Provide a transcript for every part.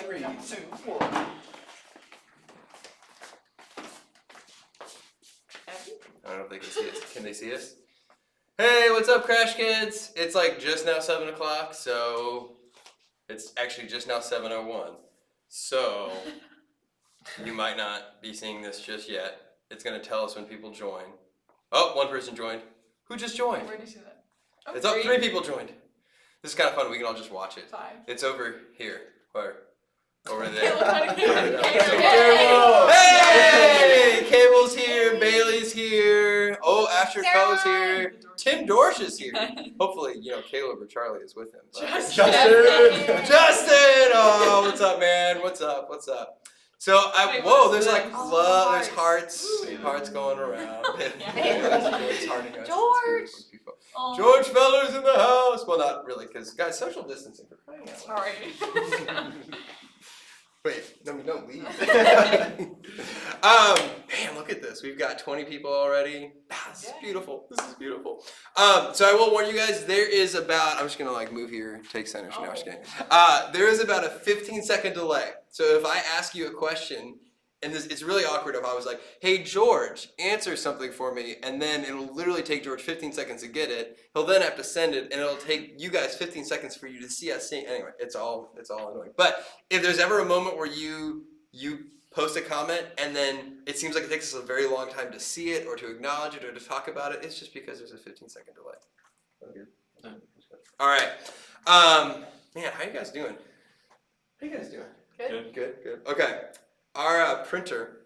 3, 2, 1. I don't know if they can see us. Can they see us? Hey, what's up, Crash Kids? It's like just now 7 o'clock, so it's actually just now 7:01. So you might not be seeing this just yet. It's going to tell us when people join. Oh, one person joined. Who just joined? Where do you see that? Oh, It's up. 3 people joined. This is kind of fun. We can all just watch it. 5. It's over here. Or over there. Cable. Hey! Cable's here. Bailey's here. Oh, Asher Coe's here. Tim Dorsch is here. Hopefully, Caleb or Charlie is with him. Justin! Justin! Oh, what's up, man? What's up? So, there's like love, there's hearts going around. George! George Feller's in the house! Well, not really, because, guys, social distancing for crying out loud. Sorry. Wait, don't leave. Man, look at this. We've got 20 people already. This is beautiful. So I will warn you guys, there is about, I'm just going to move here, take center. No, I'm just kidding. There is about a 15-second delay. So if I ask you a question, and it's really awkward if I was like, hey, George, answer something for me, and then it'll literally take George 15 seconds to get it. He'll then have to send it, and it'll take you guys 15 seconds for you to see us sing. Anyway, it's all annoying. But if there's ever a moment where you post a comment, and then it seems like it takes us a very long time to see it, or to acknowledge it, or to talk about it, it's just because there's a 15-second delay. Okay. All right. Man, how you guys doing? Good. Okay. Our printer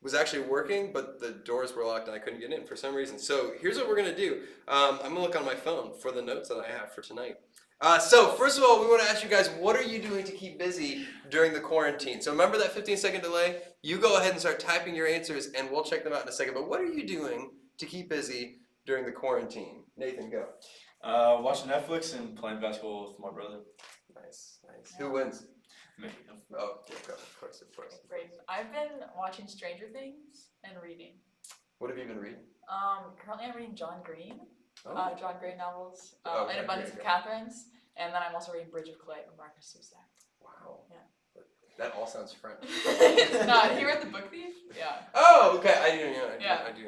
was actually working, but the doors were locked and I couldn't get in for some reason. So here's what we're going to do. I'm going to look on my phone for the notes that I have for tonight. So first of all, we want to ask you guys, what are you doing to keep busy during the quarantine? So remember that 15-second delay? You go ahead and start typing your answers, and we'll check them out in a second. But what are you doing to keep busy during the quarantine? Nathan, go. Watching Netflix and playing basketball with my brother. Nice. Who wins? Me. Oh, yeah, of course. Great. I've been watching Stranger Things and reading. What have you been reading? Currently I'm reading John Green. Oh. John Green novels. Okay, An Abundance of Catherines. And then I'm also reading Bridge of Clay by Marcus Zusak. Wow. Yeah. That all sounds French. No, he read The Book Thief? Yeah. Oh, okay. I do know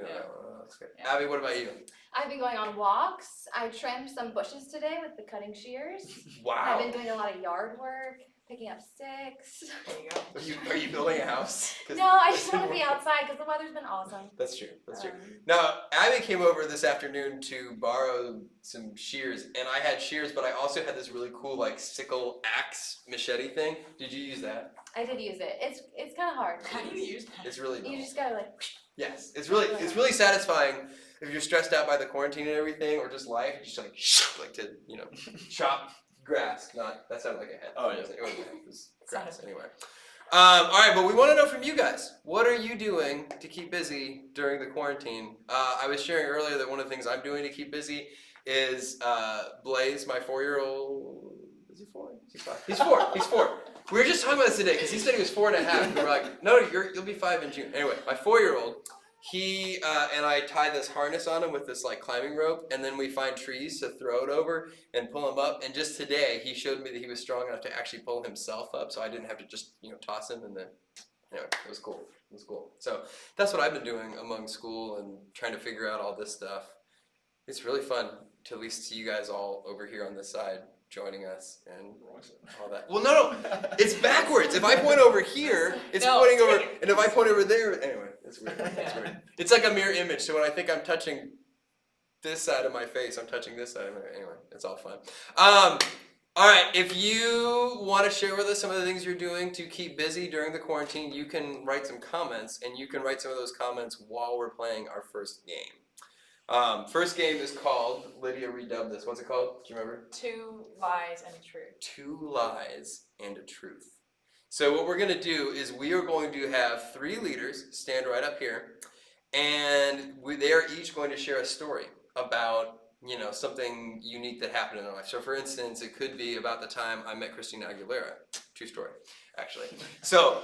that one. Oh, that's good. Yeah. Abby, what about you? I've been going on walks. I trimmed some bushes today with the cutting shears. Wow. I've been doing a lot of yard work, picking up sticks. There you go. Are you building a house? No, I just want to be outside because the weather's been awesome. That's true. Now, Abby came over this afternoon to borrow some shears, and I had shears, but I also had this really cool sickle axe machete thing. Did you use that? I did use it. It's kind of hard. How do you use that? It's really You dull. just gotta Yes, it's really satisfying if you're stressed out by the quarantine and everything, or just life. You just like to chop grass. That sounded like a head. Oh, yeah. It was grass anyway. All right, but we want to know from you guys. What are you doing to keep busy during the quarantine? I was sharing earlier that one of the things I'm doing to keep busy is Blaze, my 4-year-old. Is he 4? Is he 5? He's 4. We were just talking about this today because he said he was 4 and a half. And we were like, no, you'll be 5 in June. Anyway, my 4-year-old. He and I tie this harness on him with this climbing rope, and then we find trees to throw it over and pull him up. And just today, he showed me that he was strong enough to actually pull himself up, so I didn't have to just toss him. And then, it was cool. So that's what I've been doing among school and trying to figure out all this stuff. It's really fun to at least see you guys all over here on this side joining us and all that. Well, no, it's backwards. If I point over here, it's pointing over, and if I point over there, anyway, it's weird. It's like a mirror image. So when I think I'm touching this side of my face, I'm touching this side of my. Anyway, it's all fun. All right, if you want to share with us some of the things you're doing to keep busy during the quarantine, you can write some comments, and you can write some of those comments while we're playing our first game. First game is called, Lydia redubbed this. What's it called? Do you remember? 2 Lies and a Truth. 2 Lies and a Truth. So what we're going to do is we are going to have 3 leaders stand right up here, and they are each going to share a story about something unique that happened in their life. So for instance, it could be about the time I met Christina Aguilera. True story, actually. So.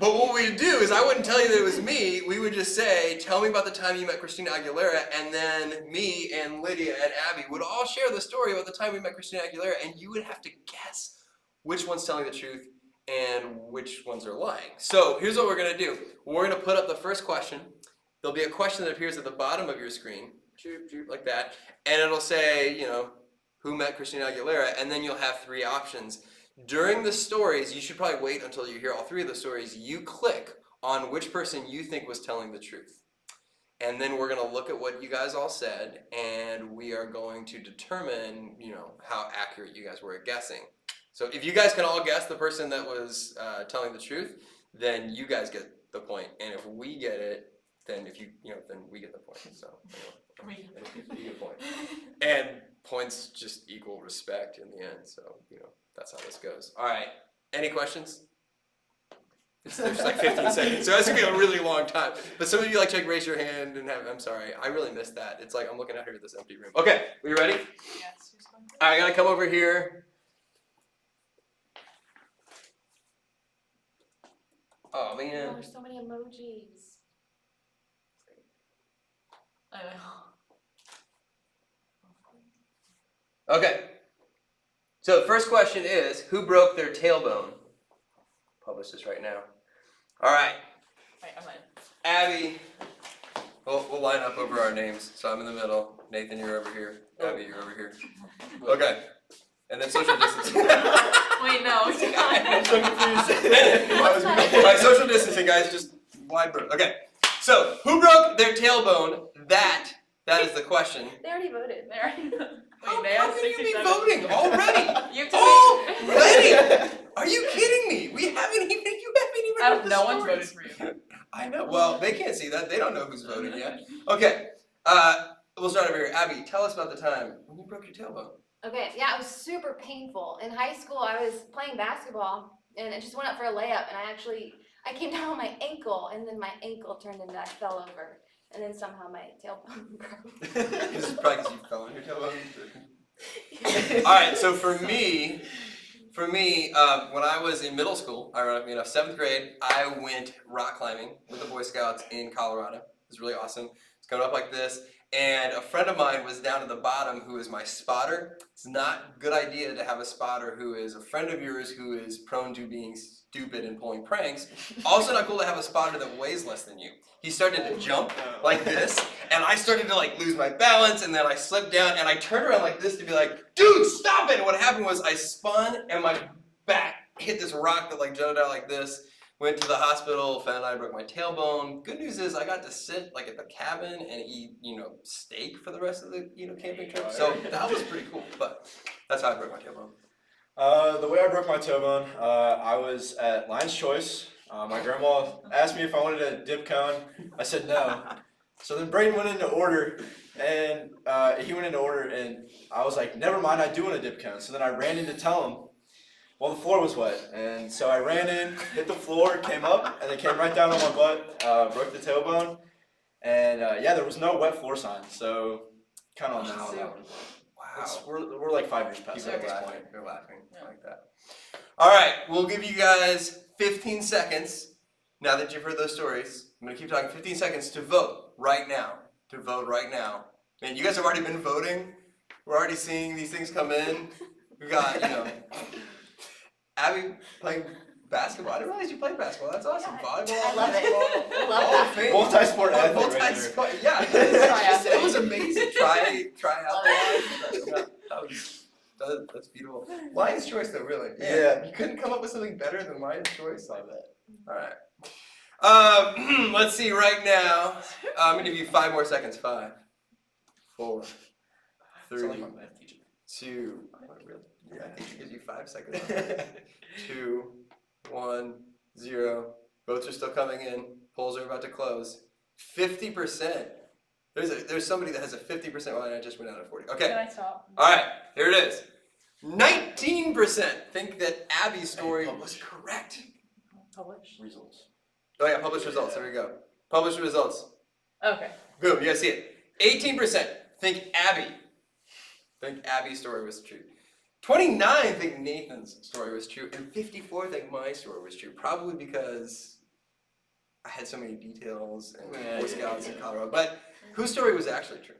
But what we'd do is I wouldn't tell you that it was me. We would just say, tell me about the time you met Christina Aguilera, and then me and Lydia and Abby would all share the story about the time we met Christina Aguilera, and you would have to guess which one's telling the truth and which ones are lying. So here's what we're gonna do. We're gonna put up the first question. There'll be a question that appears at the bottom of your screen, like that, and it'll say, who met Christina Aguilera, and then you'll have 3 options. During the stories, you should probably wait until you hear all 3 of the stories. You click on which person you think was telling the truth. And then we're gonna look at what you guys all said, and we are going to determine, how accurate you guys were at guessing. So if you guys can all guess the person that was telling the truth, then you guys get the point. And if we get it, then then we get the point. So anyway, you get a point. And points just equal respect in the end. So that's how this goes. All right. Any questions? There's like 15 seconds, so that's gonna be a really long time. But some of you raise your hand and I'm sorry, I really missed that. It's like I'm looking out here at this empty room. Okay, we ready? Yes. Who's going first? All right, I gotta come over here. Oh Oh, man. there's so many emojis. I know. Okay. So the first question is, who broke their tailbone? Publish this right now. All right. Wait, I'm in. Abby. We'll line up over our names. So I'm in the middle. Nathan, you're over here. Abby, you're over here. Okay. And then social distancing. Wait, no. I'm so confused. All right, social distancing, guys. Just wide berth. Okay. So, who broke their tailbone? That is the question. They already voted. There. How Wait, they have can you be 67. voting already? You have to Already? Are you kidding me? You haven't even heard the No one's voted stories. for you. I know. Well, they can't see that. They don't know who's voted yet. Okay. We'll start over here. Abby, tell us about the time when you broke your tailbone. Okay, yeah, it was super painful. In high school, I was playing basketball, and it just went up for a layup, and I came down on my ankle, and then my ankle turned into I fell over, and then somehow my tailbone broke. This is probably because you fell on your tailbone. All right. So for me, when I was in middle school, ironically enough, 7th grade, I went rock climbing with the Boy Scouts in Colorado. It was really awesome. It's going up like this. And a friend of mine was down at the bottom who is my spotter. It's not a good idea to have a spotter who is a friend of yours who is prone to being stupid and pulling pranks. Also not cool to have a spotter that weighs less than you. He started to jump like this, and I started to lose my balance, and then I slipped down, and I turned around like this to be like, dude, stop it! And what happened was I spun, and my back hit this rock that jutted out like this. Went to the hospital, found out I broke my tailbone. Good news is I got to sit at the cabin and eat, steak for the rest of the, camping trip. So that was pretty cool, but that's how I broke my tailbone. The way I broke my tailbone, I was at Lion's Choice. My grandma asked me if I wanted a dip cone. I said no. So then Braden went into order, and he went into order, and I was like, never mind, I do want a dip cone. So then I ran in to tell him. Well, the floor was wet, and so I ran in, hit the floor, came up, and then came right down on my butt, broke the tailbone, and there was no wet floor sign, so kind of on that one. Wow. We're like 5 years past People at this laughing. point. They're laughing. Yeah. I like that. All right, we'll give you guys 15 seconds now that you've heard those stories. I'm going to keep talking. 15 seconds to vote right now. Man, you guys have already been voting. We're already seeing these things come in. We got, Abby playing basketball. I didn't realize you played basketball. That's awesome. Volleyball. I love it. basketball, I love Hall of Fame. Multi-sport athlete right there. Multi-sport. Yeah, it was amazing. Try out. That's beautiful. Lion's Choice, though, really. Man, Yeah. You couldn't come up with something better than Lion's Choice. I bet. All right. Let's see. Right now, I'm gonna give you 5 more seconds. 5, 4, 3, Sound like my math teacher. 2. Yeah, I think it gives you 5 seconds. 2, 1, 0. Votes are still coming in. Polls are about to close. 50%. There's somebody that has a 50%. Well, I just went out at 40. Okay. Can I stop? All right. Here it is. 19% think that Abby's story was correct. Publish. Results. Oh yeah, published results. There we go. Published results. Okay. Boom. You guys see it. 18% think Abby's story was true. 29 think Nathan's story was true, and 54 think my story was true. Probably because I had so many details and Boy Scouts in Colorado. But whose story was actually true?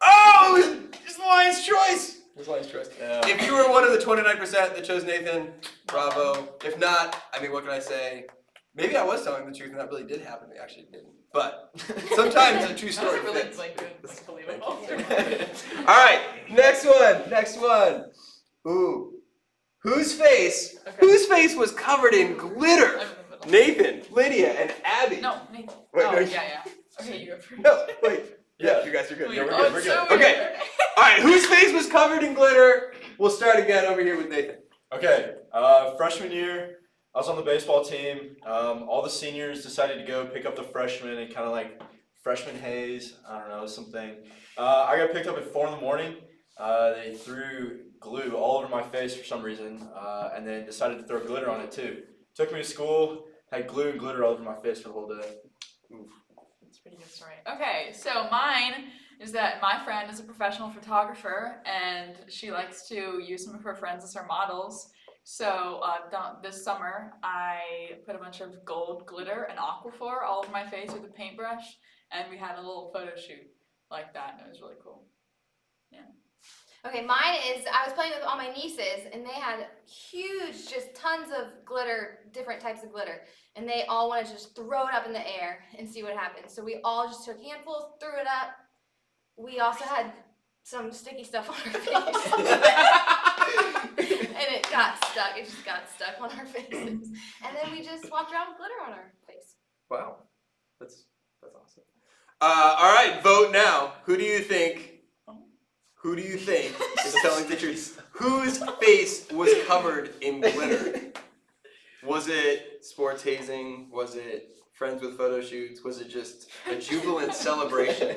Oh, it was Lion's Choice. It was Lion's choice. Yeah. If you were one of the 29% that chose Nathan, bravo. If not, I mean, what can I say? Maybe I was telling the truth and that really did happen. It actually didn't. But sometimes a true story That's really fits. like good, like believable. All right, next one. Ooh. Whose face was covered in glitter? I'm in the middle. Nathan, Lydia, and Abby. No, Nathan. Wait, oh, no, yeah. Okay, you go first. No, wait. Yeah, you guys are good. Wait, Yeah, we're oh, good. We're it's good. so Okay. weird. All right, whose face was covered in glitter? We'll start again over here with Nathan. Okay, freshman year, I was on the baseball team. All the seniors decided to go pick up the freshmen and kind of like freshman haze. I don't know, something. I got picked up at 4 a.m. They threw glue all over my face for some reason, and then decided to throw glitter on it too. Took me to school, had glue and glitter all over my face for the whole day. That's a pretty good story. Okay, so mine is that my friend is a professional photographer and she likes to use some of her friends as her models. So this summer I put a bunch of gold glitter and aquaphor all over my face with a paintbrush, and we had a little photo shoot like that, and it was really cool. Okay, mine is, I was playing with all my nieces, and they had huge, just tons of glitter, different types of glitter, and they all wanted to just throw it up in the air and see what happened. So we all just took handfuls, threw it up. We also had some sticky stuff on our face. And it got stuck, it just got stuck on our faces. And then we just walked around with glitter on our face. Wow, that's awesome. All right, vote now. Who do you think is telling the truth? Whose face was covered in glitter? Was it sports hazing? Was it friends with photo shoots? Was it just a jubilant celebration?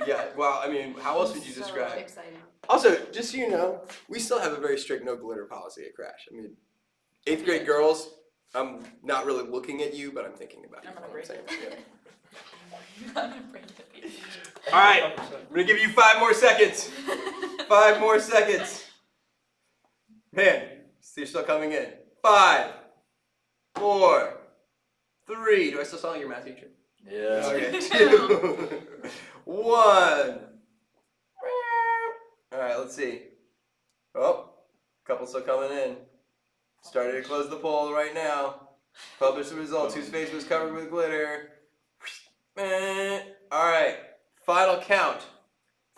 Yeah, well, I mean, how else would you So describe? exciting. Also, just so you know, we still have a very strict no glitter policy at Crash. I mean, 8th grade girls, I'm not really looking at you, but I'm thinking about you. I'm gonna is break what it. saying. Yeah. I'm gonna break it. All right, I'm gonna give you 5 more seconds. 5 more seconds. Man, you're still coming in. 5, 4, 3. Do I still sound like your math teacher? Yeah. Okay. 2, 1. All right, let's see. Oh, couple still coming in. Starting to close the poll right now. Publish the results. Whose face was covered with glitter? All right, final count.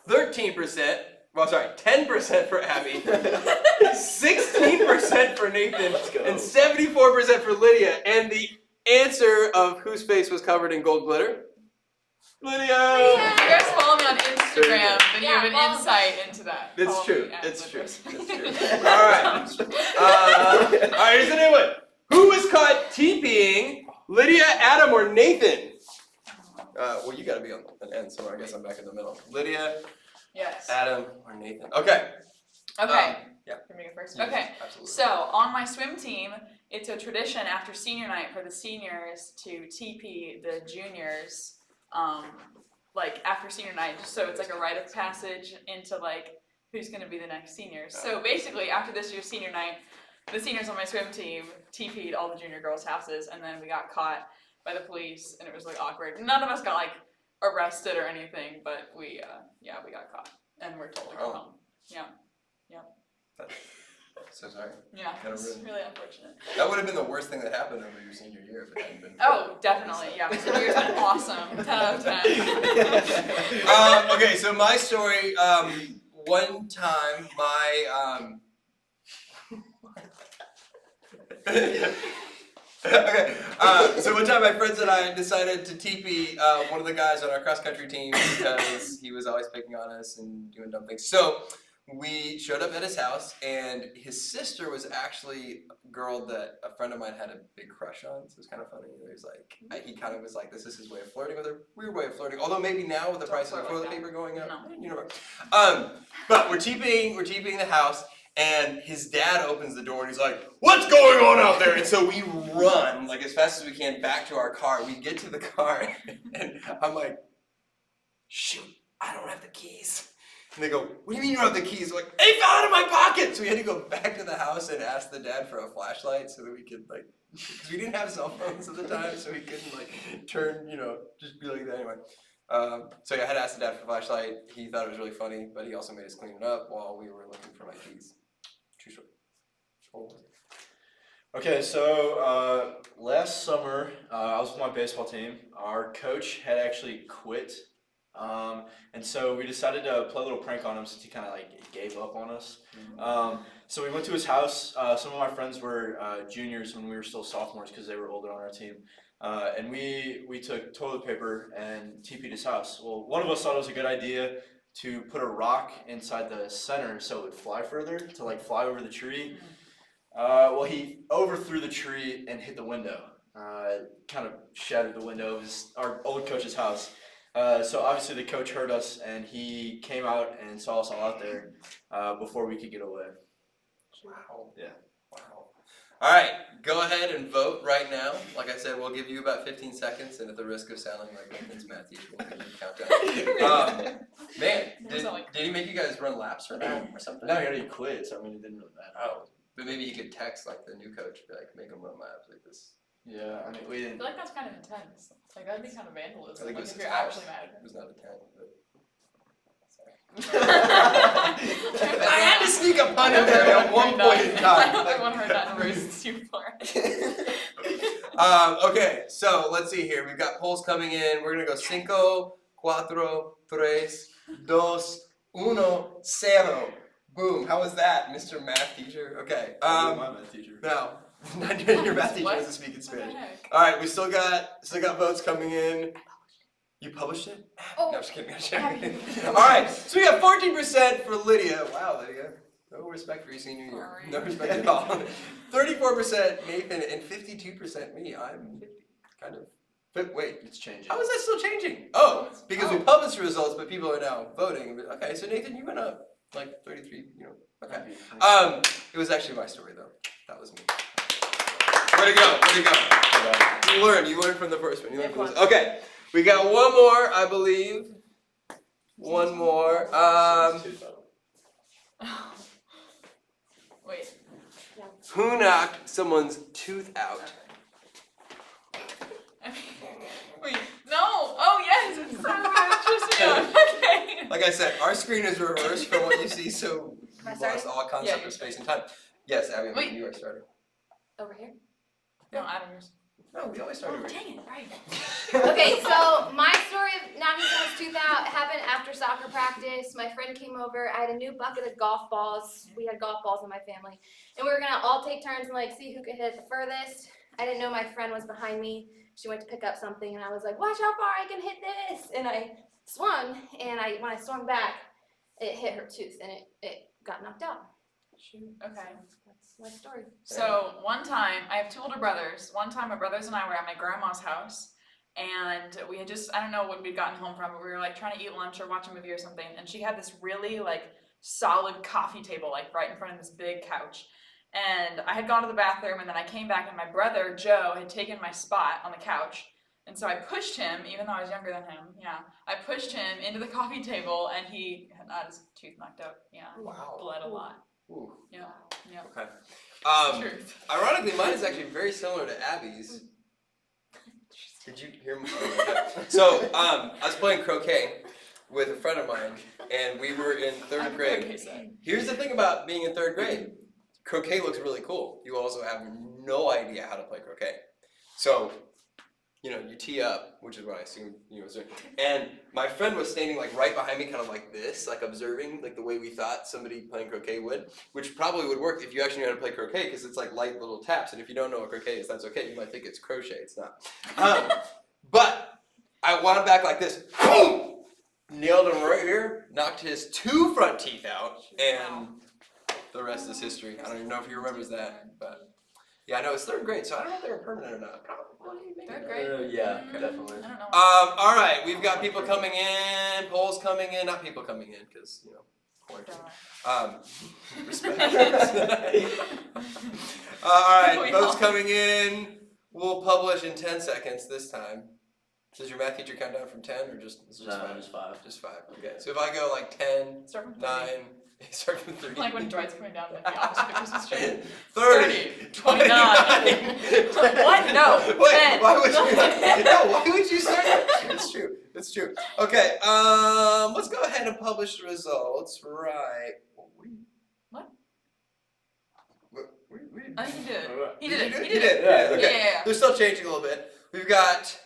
13%. Well, sorry, 10% for Abby, 16% for Nathan, Let's go. and 74% for Lydia. And the answer of whose face was covered in gold glitter? Lydia! If you guys follow me on Instagram, then you have an follow me. insight into that. It's Follow true. me at It's true. Litters. It's true. All right. All right. Here's a new one. Who was caught TPing? Lydia, Adam, or Nathan? Well, you got to be on an end, so I guess I'm back in the middle. Lydia, Yes. Adam, or Nathan? Okay. Okay. Yeah. Can we go first? Yes, Okay. Absolutely. So on my swim team, it's a tradition after senior night for the seniors to TP the juniors, like after senior night, just so it's like a rite of passage into like who's gonna be the next senior. So basically, after this year's senior night, the seniors on my swim team TP'd all the junior girls' houses, and then we got caught by the police, and it was like awkward. None of us got like arrested or anything, but we got caught, and we're told to go Oh. home. Yeah. So sorry. Yeah, Kinda it's rude. really unfortunate. That would have been the worst thing that happened over your senior year if it hadn't been. Oh, definitely. Yeah, my senior year's been awesome. 10 out of 10. Okay, so my story. One time, my okay. So one time, my friends and I decided to TP one of the guys on our cross country team because he was always picking on us and doing dumb things. So we showed up at his house, and his sister was actually a girl that a friend of mine had a big crush on. So it was kind of funny. It was like he kind of was like, this is his way of flirting with her. Weird way of flirting. Although maybe now with the Don't price of flirt toilet like that. paper going up, No. you know. But we're TPing the house, and his dad opens the door and he's like, "What's going on out there?" And so we run like as fast as we can back to our car. We get to the car, and I'm like, "Shoot, I don't have the keys." And they go, "What do you mean you don't have the keys?" We're like, "They fell out of my pocket!" So we had to go back to the house and ask the dad for a flashlight so that we could because we didn't have cell phones at the time, so we couldn't turn, just be like that anyway. So yeah, I had asked the dad for a flashlight. He thought it was really funny, but he also made us clean it up while we were looking for my keys. True story. What was it? Okay, so last summer I was with my baseball team. Our coach had actually quit, and so we decided to play a little prank on him since he kind of like gave up on us. So we went to his house. Some of my friends were juniors when we were still sophomores because they were older on our team, and we took toilet paper and TP'd his house. Well, one of us thought it was a good idea to put a rock inside the center so it would fly further, to like fly over the tree. Well, he overthrew the tree and hit the window. Kind of shattered the window of our old coach's house. So obviously the coach heard us and he came out and saw us all out there before we could get away. Wow. Yeah. Wow. All right, go ahead and vote right now. Like I said, we'll give you about 15 seconds, and at the risk of sounding like Nathan's math teacher, we'll give you a countdown. Man, did he make you guys run laps or something? No, he already quit, so I mean it didn't really matter. Oh, but maybe he could text like the new coach, be like, make him run laps like this. Yeah, I mean we I didn't. feel like that's kind of intense. Like that'd be kind of vandalism. I think Like it was if his you're house. actually mad. It was not a tent, but I I had to sneak a pun in there at one point in time. Everyone heard that and raised too far. Okay, so let's see here. We've got polls coming in. We're gonna go 5, 4, 3, 2, 1, 0. Boom. How was that, Mr. Math Teacher? Okay. My math teacher. Now, your math teacher What? doesn't speak in What the Spanish. heck? All right, we still got votes coming in. You published it? Oh. No, I'm just kidding. I'm just kidding. All right, so we got 14% for Lydia. Wow, Lydia. No respect for your senior year. Sorry. No respect at all. 34% Nathan and 52% me. I'm kind of. But wait, It's changing. how is that still changing? Oh, because we published the results, but people are now voting. Okay, so Nathan, you went up like 33. Okay. It was actually my story though. That was me. Way to go! Way to go! You learned from the first one. You learned from this. Okay, we got one more, I believe. One more. Wait. Who knocked someone's tooth out? Wait. No. Oh yes. It's so okay. Like I said, our screen is reversed from what you see, so Am I we've starting? lost all concept Yeah, of space and time. Yes, Abby, Wait. you are starting. Over here. No, Adam's. No, we always start over here. Dang it! Right. Okay, so my story of knocking someone's tooth out happened after soccer practice. My friend came over. I had a new bucket of golf balls. We had golf balls in my family, and we were gonna all take turns and like see who could hit it the furthest. I didn't know my friend was behind me. She went to pick up something, and I was like, "Watch how far I can hit this!" And I swung, and when I swung back, it hit her tooth, and it got knocked out. Okay. That's my story. So one time, I have two older brothers. One time, my brothers and I were at my grandma's house, and we had just, I don't know when we'd gotten home from, but we were like trying to eat lunch or watch a movie or something, and she had this really like solid coffee table like right in front of this big couch. And I had gone to the bathroom, and then I came back, and my brother Joe had taken my spot on the couch. And so I pushed him, even though I was younger than him. Yeah, I pushed him into the coffee table, and he had his tooth knocked out. Yeah, Wow. bled a lot. Ooh. Yeah, yeah. Okay. Truth. Ironically, mine is actually very similar to Abby's. Did you hear me? So, I was playing croquet with a friend of mine, and we were in third grade. Here's the thing about being in third grade. Croquet looks really cool. You also have no idea how to play croquet. So, you tee up, which is what I assumed you were doing. And my friend was standing like right behind me, kind of like this, like observing, like the way we thought somebody playing croquet would, which probably would work if you actually know how to play croquet, because it's like light little taps. And if you don't know what croquet is, that's okay. You might think it's crochet. It's not. But I wound back like this. Boom! Nailed him right here. Knocked his 2 front teeth out, and the rest is history. I don't even know if he remembers that, but yeah, I know it's third grade, so I don't know if they were permanent or not. Probably. Maybe Third not. grade? Yeah, I definitely. don't know. All right, we've got people coming in, polls coming in, not people coming in, because quarantine. Respect. All right, We votes all- coming in. We'll publish in 10 seconds this time. Does your math teacher count down from 10 or just? Is it just No, 5? just 5. Just 5. Okay. So if I go like 10, Start from 9, start from 30. Like when Dwight's coming down the opposite of the Christmas tree. 30, 29. What? No. Wait, 10. why would you? No, why would you start? It's true. It's true. Okay, let's go ahead and publish the results. Right. What? What I think he did it. He Did did you it. do He You did it. Yeah, Yeah, okay. yeah. They're still changing a little bit. We've got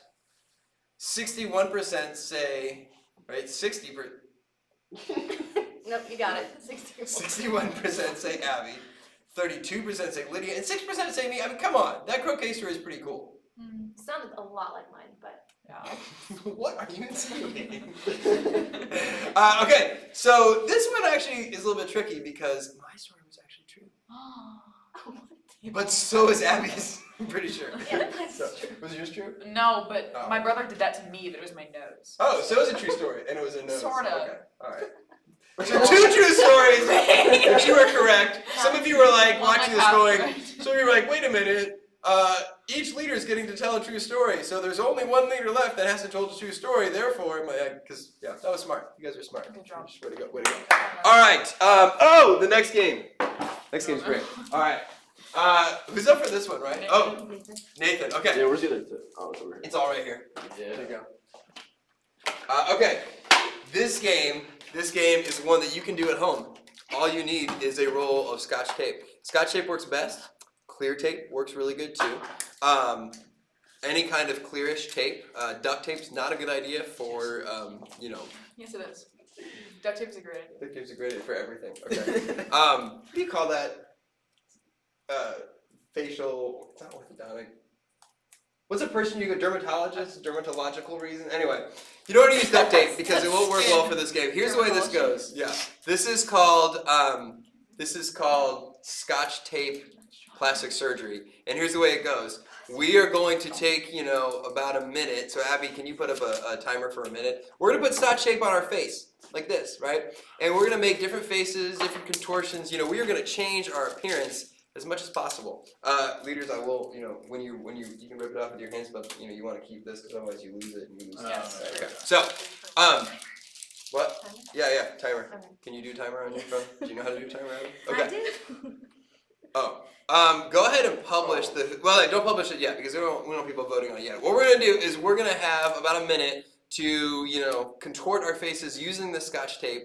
61% say, right? 60%. Nope, you got it. 61% say Abby. 32% say Lydia, and 6% say me. I mean, come on. That croquet story is pretty cool. Sounded a lot like mine, but Yeah. What are you insinuating? Okay, so this one actually is a little bit tricky because my story was actually true. But so is Abby's, I'm pretty sure. yeah, that's So, true. was yours true? No, but Oh. my brother did that to me, but it was my nose. Oh, so it was a true story, and it was a nose. Sorta. Okay, alright. So 2 true stories, but you were correct. Some of you were like One watching like this going, half some of you were like, wait a minute, each leader is getting to tell a true story, so there's only one leader left that hasn't told a true story, therefore, because, yeah, that was smart. You guys are smart. Good job. Way to go, way to go. Alright, oh, the next game. Next game's great. Alright, who's up for this one, right? Oh, Nathan, okay. Yeah, where's the other two? Oh, it's over here. It's all right here. Yeah. There you go. Okay, this game is one that you can do at home. All you need is a roll of Scotch tape. Scotch tape works best. Clear tape works really good too. Any kind of clearish tape. Duct tape's not a good idea for, Yes, it is. Duct tape is a great idea. duct tape's a great idea for everything. Okay. What do you call that? Facial, it's not orthodontic. What's a person you go, dermatologist, dermatological reason? Anyway, you don't want to use duct tape because it won't work well for this game. Here's the way this goes. Yeah. This is called Scotch tape plastic surgery. And here's the way it goes. We are going to take, about a minute. So Abby, can you put up a timer for a minute? We're gonna put Scotch tape on our face, like this, right? And we're gonna make different faces, different contortions. We are gonna change our appearance as much as possible. Leaders, I will, when you can rip it off with your hands, but you want to keep this because otherwise you lose it and you lose it. Yes. Okay. So, what? Timer? Yeah, timer. Okay. Can you do timer on your phone? Do you know how to do timer, Abby? I Okay. did. Oh, go ahead and publish the. Well, don't publish it yet because we don't want people voting on it yet. What we're gonna do is we're gonna have about a minute to contort our faces using the Scotch tape,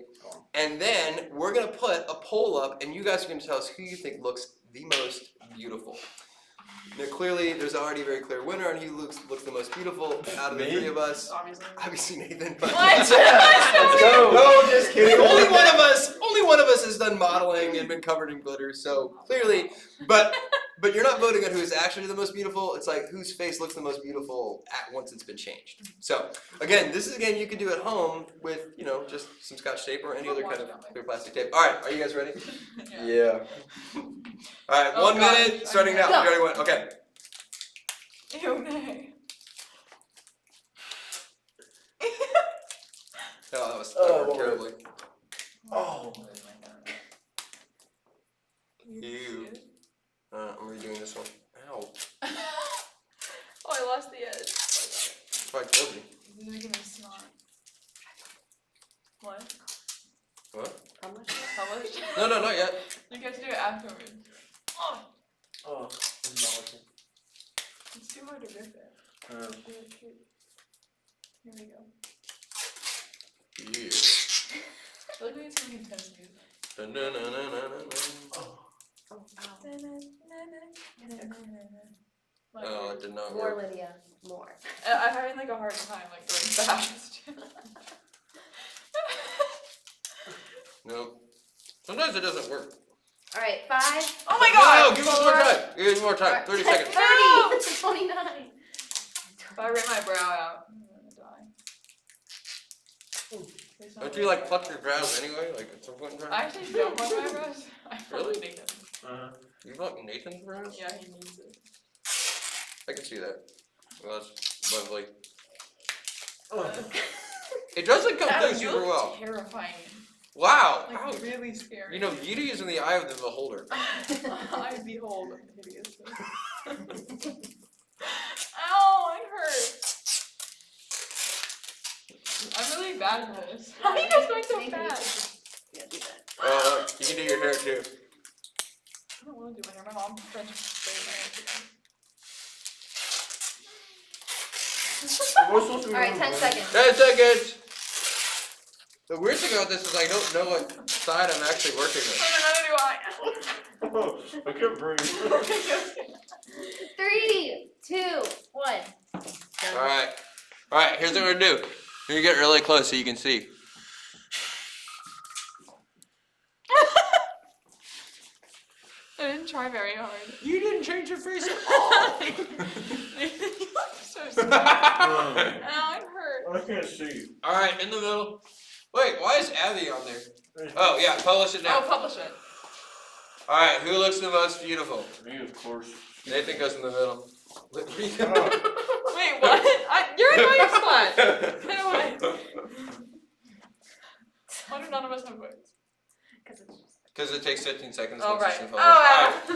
and then we're gonna put a poll up, and you guys are gonna tell us who you think looks the most beautiful. Now, clearly, there's already a very clear winner, and he looks the most beautiful out of the Me? three of us. Obviously. Obviously, Nathan. But What? Let's go. No, just kidding. Only one of us has done modeling and been covered in glitter. So clearly, but you're not voting on who is actually the most beautiful. It's like whose face looks the most beautiful once it's been changed. So again, this is a game you can do at home with just some Scotch tape or any other kind of clear plastic tape. All right, are you guys ready? Yeah. All right, Oh, 1 God. minute starting now. Go. You already went. Okay. Ew, no. Oh, that was Oh, what terribly. Oh. Ew. I'm redoing this one. Ow. Oh, I lost the edge. That's what I told you. This is making me snot. What? What? How much? How much? No, not yet. You have to do it afterwards. Oh, Oh, this is not working. it's too hard to rip it. Shoot. Here we go. Yeah. I like when it's some intense music. Oh, ow. Like, Oh, it did not More, work. Lydia. More. I'm having like a hard time like going fast. Nope. Sometimes it doesn't work. All right, 5. Oh my god! No, give us more time. Give us more time. 30 seconds. 30. No! 29. If I rip my brow out, I'm gonna die. Please Don't you like pluck your brows anyway? Like at some point in time? I actually don't want my brows. I Really? really need them. You pluck Nathan's brows? Yeah, he needs it. I can see that. Well, that's lovely. Oh. It doesn't come Adam, through you super look well. terrifying. Wow. Like really scary. Beauty is in the eye of the beholder. I behold hideously. Ow, it hurts. I'm really bad at this. How are you guys going so Maybe fast? Yeah, do that. You can do your hair too. I don't want to do my hair. My mom French braided my hair today. Alright, 10 seconds. 10 seconds. The weird thing about this is I don't know what side I'm actually working with. Neither do I. I can't breathe. 3, 2, 1. Alright, here's what we're gonna do. We're gonna get really close so you can see. I didn't try very hard. You didn't change your face at all. You look so stupid. Ow, it hurt. I can't see. Alright, in the middle. Wait, why is Abby on there? Oh yeah, publish it Oh, now. publish it. Alright, who looks the most beautiful? Me, of course. Nathan goes in the middle. Wait, what? You're in my spot. Get away. Why do none of us have votes? Because it takes 15 seconds to Oh, right. publish. Oh, Alright,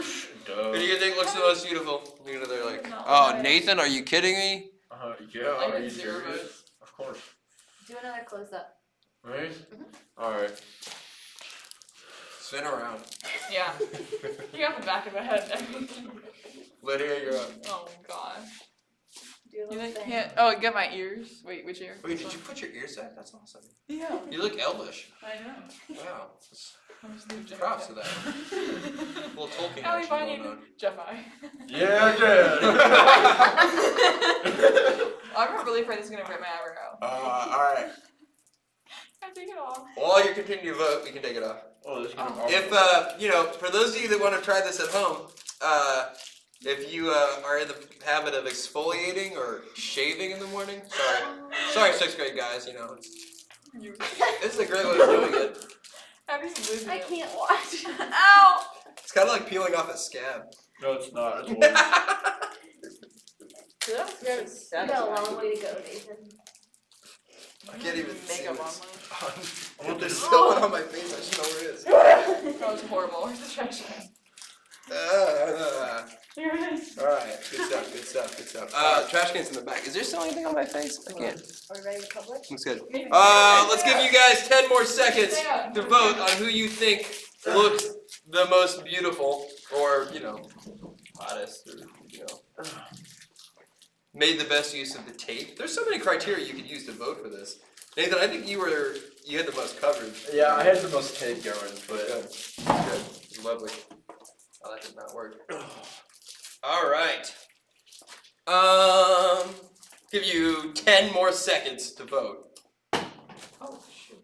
Duh. who do you think looks the most beautiful? You know, they're like, No, oh, right. Nathan, are you kidding me? Yeah, I are got you 0 serious? votes. Of course. Do another close up. Right? Alright. Spin around. Yeah. You got the back of the head. Lydia, you're up. Oh god. Do a You little think thing. can't? Oh, get my ears. Wait, which ear? Wait, did you put your ears back? That's awesome. Yeah. You look elvish. I know. Wow. I'm just leave Jeff. Props to that. Little Tolkien How are you action finding going on. Jeffy? Yeah, Dad. I'm really afraid this is gonna rip my eyebrow. Alright. I take it off. While you continue to vote, we can take it off. Oh, this is If, you know, for those of you that want to try this at home, if you are in the habit of exfoliating or shaving in the morning, sorry 6th grade guys, you know, this is a great way of doing it. Abby's losing I it. can't watch. Ow! It's kind of like peeling off a scab. No, it's not. It's I You got a long way to go, Nathan. can't even see Makeup what's on on. There's still one on my face, I should know where it is. That was horrible. Where's the trash can? Here it is. Alright, good stuff. Trash can's in the back. Is there still anything on my face? I can't. Are we ready to publish? Looks good. Maybe- Let's give you guys 10 more seconds Yeah. to vote on who you think looks the most beautiful, or, you know, hottest, or, you know, made the best use of the tape. There's so many criteria you could use to vote for this. Nathan, I think you had the most coverage. Yeah, I had the most tape going, but Good. Lovely. Oh, that did not work. Alright. Give you 10 more seconds to vote. Oh shoot.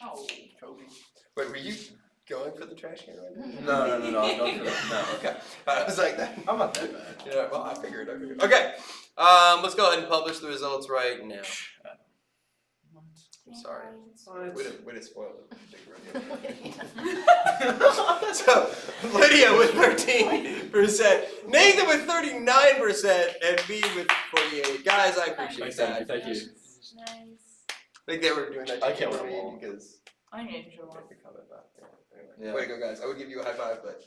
Oh. Wait, were you going for the trash can right now? no, Okay. I was like that. I'm not that bad. Yeah, well, I figured. Okay. Let's go ahead and publish the results right now. I'm sorry. Way to spoil it. So, Lydia with 13%, Nathan with 39%, and me with 48%. Guys, I appreciate that. Thank you. Nice. I think they were doing that I to can't me win. because I think Aiden should have won. I comment about it. Anyway, Yeah. way to go, guys. I would give you a high five, but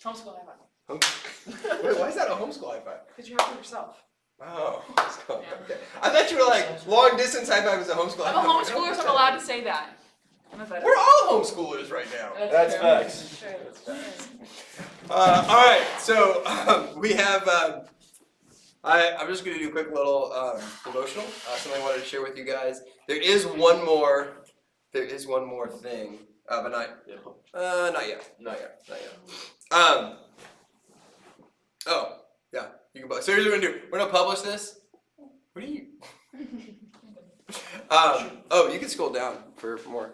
Homeschool high five. wait, why is that a homeschool high five? Because you have it yourself. Oh, homeschool. Okay. I thought you were like long distance high five was a homeschool. I'm a homeschooler, so I'm allowed to say that. I'm a veteran. We're all homeschoolers right now. That's true. facts. True. All right, so we have. I'm just gonna do a quick little devotional. Something I wanted to share with you guys. There is one more thing, but not yet. Oh, yeah, you can. So here's what we're gonna do. We're gonna publish this. What are you? Oh, you can scroll down for more.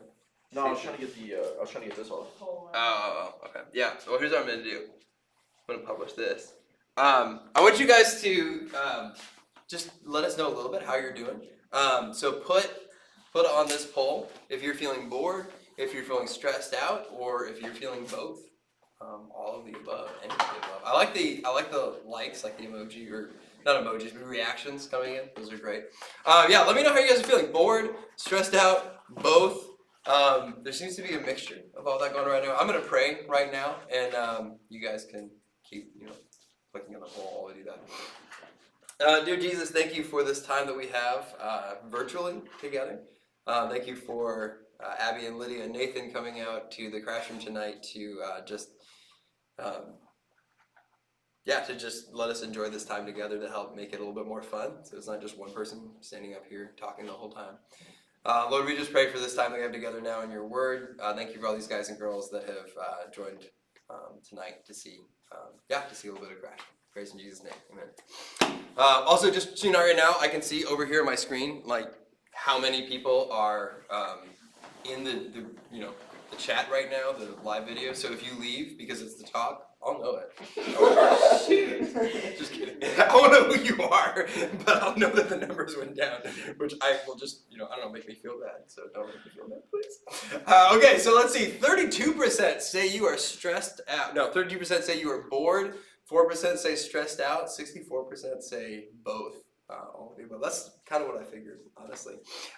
No, I was trying to get this off. Oh, okay. Yeah. Well, here's what I'm gonna do. I'm gonna publish this. I want you guys to just let us know a little bit how you're doing. So put on this poll if you're feeling bored, if you're feeling stressed out, or if you're feeling both. All of the above, any of the above. I like the likes, like the emoji, or not emojis, but reactions coming in. Those are great. Yeah, let me know how you guys are feeling. Bored, stressed out, both. There seems to be a mixture of all that going on right now. I'm gonna pray right now, and you guys can keep, clicking on the poll while we do that. Dear Jesus, thank you for this time that we have virtually together. Thank you for Abby and Lydia and Nathan coming out to the crash room tonight to to just let us enjoy this time together to help make it a little bit more fun. So it's not just one person standing up here talking the whole time. Lord, we just pray for this time that we have together now in your word. Thank you for all these guys and girls that have joined tonight to see to see a little bit of crash. Praise in Jesus' name, amen. Also, just so you know right now, I can see over here on my screen like how many people are in the chat right now, the live video. So if you leave because it's the talk, I'll know it. Oh, shit. Just kidding. I won't know who you are, but I'll know that the numbers went down, which I will just, I don't know, make me feel bad. So don't make me feel bad, please. Okay, so let's see. 32% say you are stressed out. No, 32% say you are bored. 4% say stressed out. 64% say both. All of the above. That's kind of what I figured, honestly.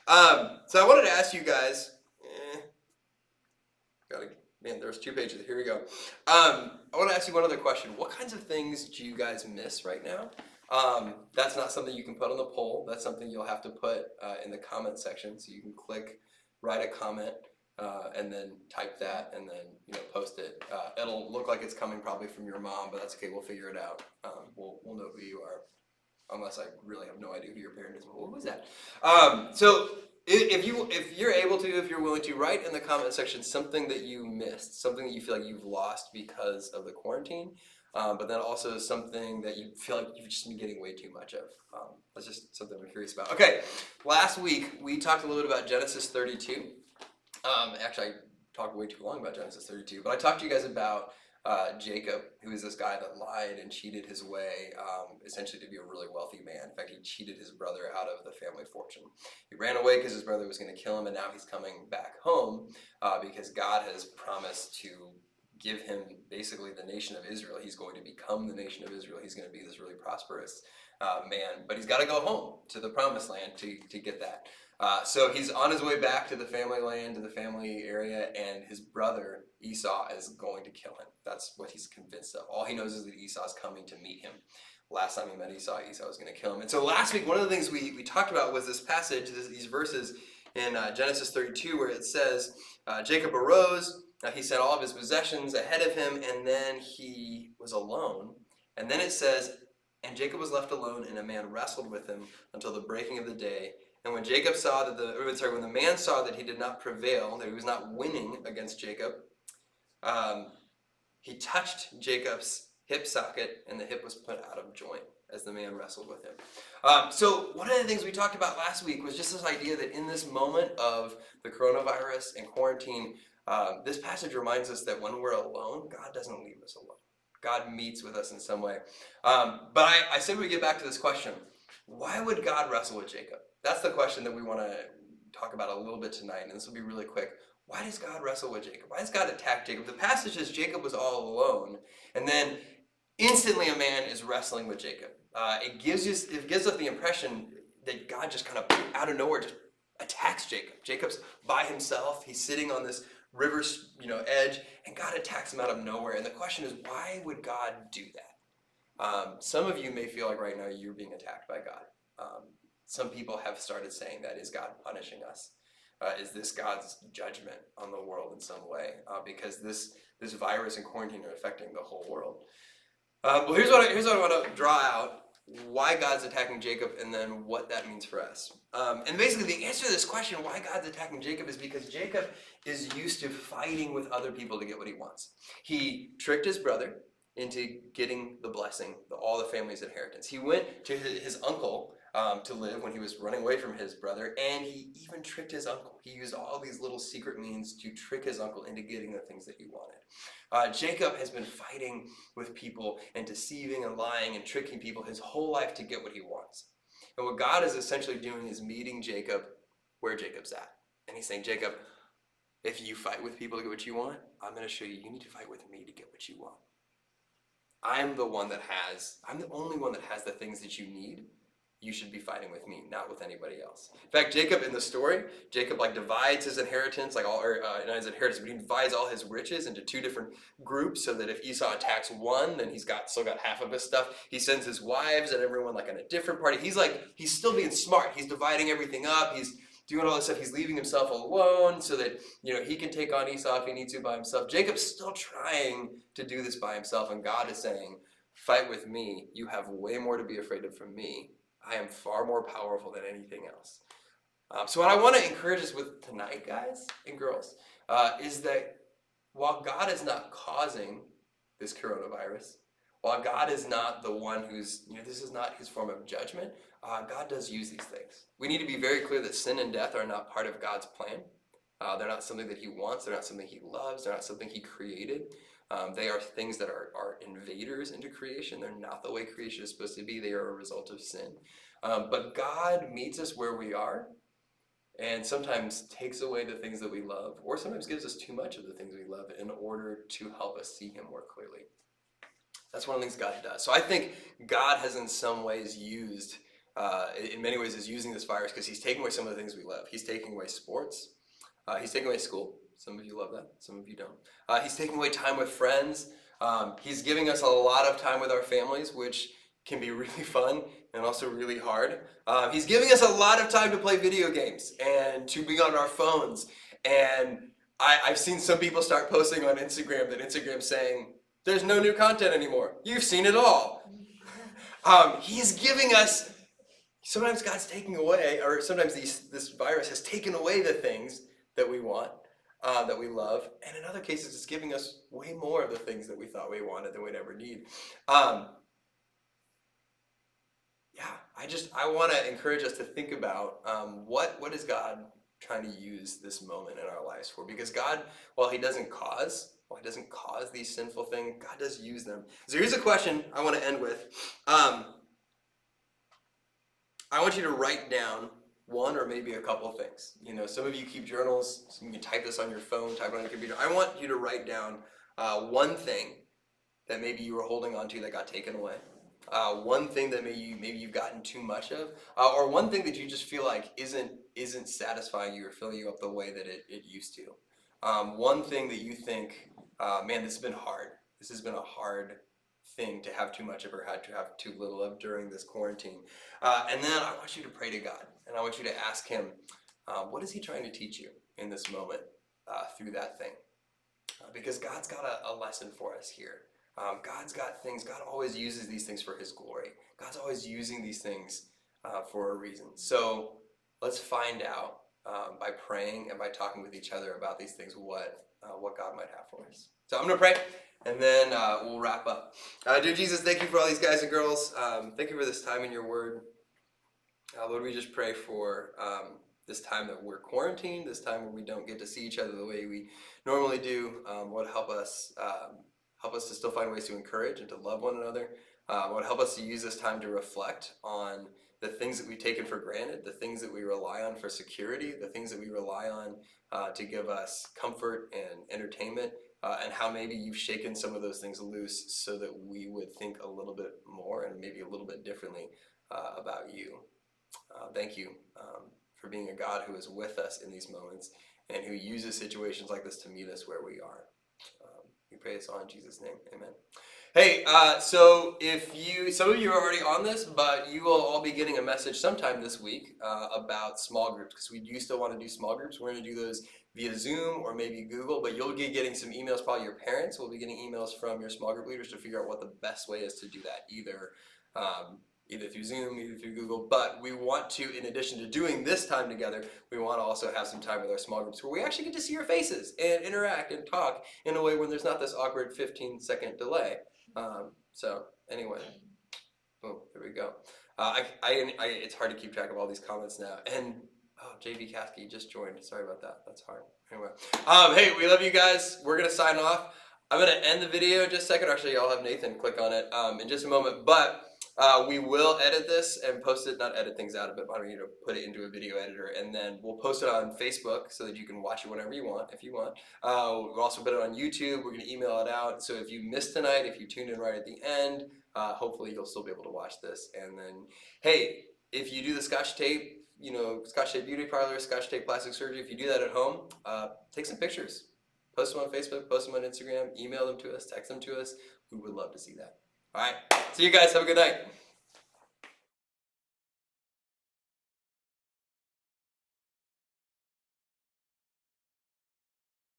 So I wanted to ask you guys. Man, there's 2 pages. Here we go. I want to ask you one other question. What kinds of things do you guys miss right now? That's not something you can put on the poll. That's something you'll have to put in the comment section. So you can click, write a comment, and then type that, and then post it. It'll look like it's coming probably from your mom, but that's okay. We'll figure it out. We'll know who you are, unless I really have no idea who your parent is. What was that? So. If you're able to, if you're willing to, write in the comment section something that you missed, something that you feel like you've lost because of the quarantine, but then also something that you feel like you've just been getting way too much of. That's just something I'm curious about. Okay, last week we talked a little bit about Genesis 32. Actually, I talked way too long about Genesis 32, but I talked to you guys about Jacob, who is this guy that lied and cheated his way essentially to be a really wealthy man. In fact, he cheated his brother out of the family fortune. He ran away because his brother was going to kill him, and now he's coming back home because God has promised to give him basically the nation of Israel. He's going to become the nation of Israel. He's going to be this really prosperous man, but he's got to go home to the promised land to get that. So he's on his way back to the family land, to the family area, and his brother Esau is going to kill him. That's what he's convinced of. All he knows is that Esau's coming to meet him. Last time he met Esau, Esau was going to kill him. And so last week, one of the things we talked about was this passage, these verses in Genesis 32, where it says, Jacob arose, he sent all of his possessions ahead of him, and then he was alone. And then it says, and Jacob was left alone, and a man wrestled with him until the breaking of the day. And when Jacob saw that when the man saw that he did not prevail, that he was not winning against Jacob, he touched Jacob's hip socket, and the hip was put out of joint as the man wrestled with him. So one of the things we talked about last week was just this idea that in this moment of the coronavirus and quarantine, this passage reminds us that when we're alone, God doesn't leave us alone. God meets with us in some way. But I said we get back to this question. Why would God wrestle with Jacob? That's the question that we want to talk about a little bit tonight, and this will be really quick. Why does God wrestle with Jacob? Why does God attack Jacob? The passage says Jacob was all alone, and then instantly a man is wrestling with Jacob. It gives us the impression that God just kind of out of nowhere just attacks Jacob. Jacob's by himself. He's sitting on this river's edge, and God attacks him out of nowhere. And the question is, why would God do that? Some of you may feel like right now you're being attacked by God. Some people have started saying that. Is God punishing us? Is this God's judgment on the world in some way? Because this virus and quarantine are affecting the whole world. Well, here's what I want to draw out. Why God's attacking Jacob, and then what that means for us. And basically the answer to this question, why God's attacking Jacob, is because Jacob is used to fighting with other people to get what he wants. He tricked his brother into getting the blessing, all the family's inheritance. He went to his uncle to live when he was running away from his brother, and he even tricked his uncle. He used all these little secret means to trick his uncle into getting the things that he wanted. Jacob has been fighting with people and deceiving and lying and tricking people his whole life to get what he wants. And what God is essentially doing is meeting Jacob where Jacob's at. And he's saying, Jacob, if you fight with people to get what you want, I'm going to show you need to fight with me to get what you want. I'm the only one that has the things that you need. You should be fighting with me, not with anybody else. In fact, Jacob in the story, Jacob divides his inheritance, not his inheritance, but he divides all his riches into two different groups so that if Esau attacks one, then he's still got half of his stuff. He sends his wives and everyone in a different party. He's still being smart. He's dividing everything up. He's doing all this stuff. He's leaving himself alone so that, he can take on Esau if he needs to by himself. Jacob's still trying to do this by himself, and God is saying, fight with me. You have way more to be afraid of from me. I am far more powerful than anything else. So what I want to encourage us with tonight, guys and girls, is that while God is not causing this coronavirus, while God is not the one who's, this is not his form of judgment, God does use these things. We need to be very clear that sin and death are not part of God's plan. They're not something that he wants. They're not something he loves. They're not something he created. They are things that are invaders into creation. They're not the way creation is supposed to be. They are a result of sin. But God meets us where we are, and sometimes takes away the things that we love, or sometimes gives us too much of the things we love in order to help us see him more clearly. That's one of the things God does. So I think God has in some ways used, in many ways is using this virus because he's taking away some of the things we love. He's taking away sports. He's taking away school. Some of you love that. Some of you don't. He's taking away time with friends. He's giving us a lot of time with our families, which can be really fun and also really hard. He's giving us a lot of time to play video games and to be on our phones. And I've seen some people start posting on Instagram that Instagram's saying, there's no new content anymore. You've seen it all. He's giving us, sometimes God's taking away, or sometimes this virus has taken away the things that we want, that we love. And in other cases, it's giving us way more of the things that we thought we wanted than we'd ever need. I want to encourage us to think about what is God trying to use this moment in our lives for? Because God, while he doesn't cause these sinful things, God does use them. So here's a question I want to end with. I want you to write down one or maybe a couple of things. Some of you keep journals, so you can type this on your phone, type it on your computer. I want you to write down one thing that maybe you were holding on to that got taken away. One thing that maybe you've gotten too much of, or one thing that you just feel like isn't satisfying you or filling you up the way that it used to. One thing that you think, man, this has been hard. This has been a hard thing to have too much of or had to have too little of during this quarantine. And then I want you to pray to God, and I want you to ask him, what is he trying to teach you in this moment through that thing? Because God's got a lesson for us here. God's got things. God always uses these things for his glory. God's always using these things for a reason. So let's find out by praying and by talking with each other about these things what God might have for us. So I'm going to pray, and then we'll wrap up. Dear Jesus, thank you for all these guys and girls. Thank you for this time in your word. Lord, we just pray for this time that we're quarantined, this time where we don't get to see each other the way we normally do. Lord, help us to still find ways to encourage and to love one another. Lord, help us to use this time to reflect on the things that we've taken for granted, the things that we rely on for security, the things that we rely on to give us comfort and entertainment, and how maybe you've shaken some of those things loose so that we would think a little bit more and maybe a little bit differently about you. Thank you for being a God who is with us in these moments and who uses situations like this to meet us where we are. We pray this all in Jesus' name. Amen. Hey, so some of you are already on this, but you will all be getting a message sometime this week about small groups, because we do still want to do small groups. We're going to do those via Zoom or maybe Google, but you'll be getting some emails. Probably your parents will be getting emails from your small group leaders to figure out what the best way is to do that, either through Zoom, either through Google. But we want to, in addition to doing this time together, we want to also have some time with our small groups where we actually get to see your faces and interact and talk in a way when there's not this awkward 15-second delay. So anyway, boom, there we go. It's hard to keep track of all these comments now. And JV Kasky just joined. Sorry about that. That's hard. Anyway, hey, we love you guys. We're gonna sign off. I'm gonna end the video in just a second. Actually, I'll have Nathan click on it in just a moment. But we will edit this and post it. Not edit things out of it, but I need to put it into a video editor, and then we'll post it on Facebook so that you can watch it whenever you want, if you want. We'll also put it on YouTube. We're gonna email it out. So if you missed tonight, if you tuned in right at the end, hopefully you'll still be able to watch this. And then, hey, if you do the Scotch Tape, Scotch Tape Beauty Parlor, Scotch Tape Plastic Surgery, if you do that at home, take some pictures. Post them on Facebook, post them on Instagram, email them to us, text them to us. We would love to see that. All right, see you guys. Have a good night.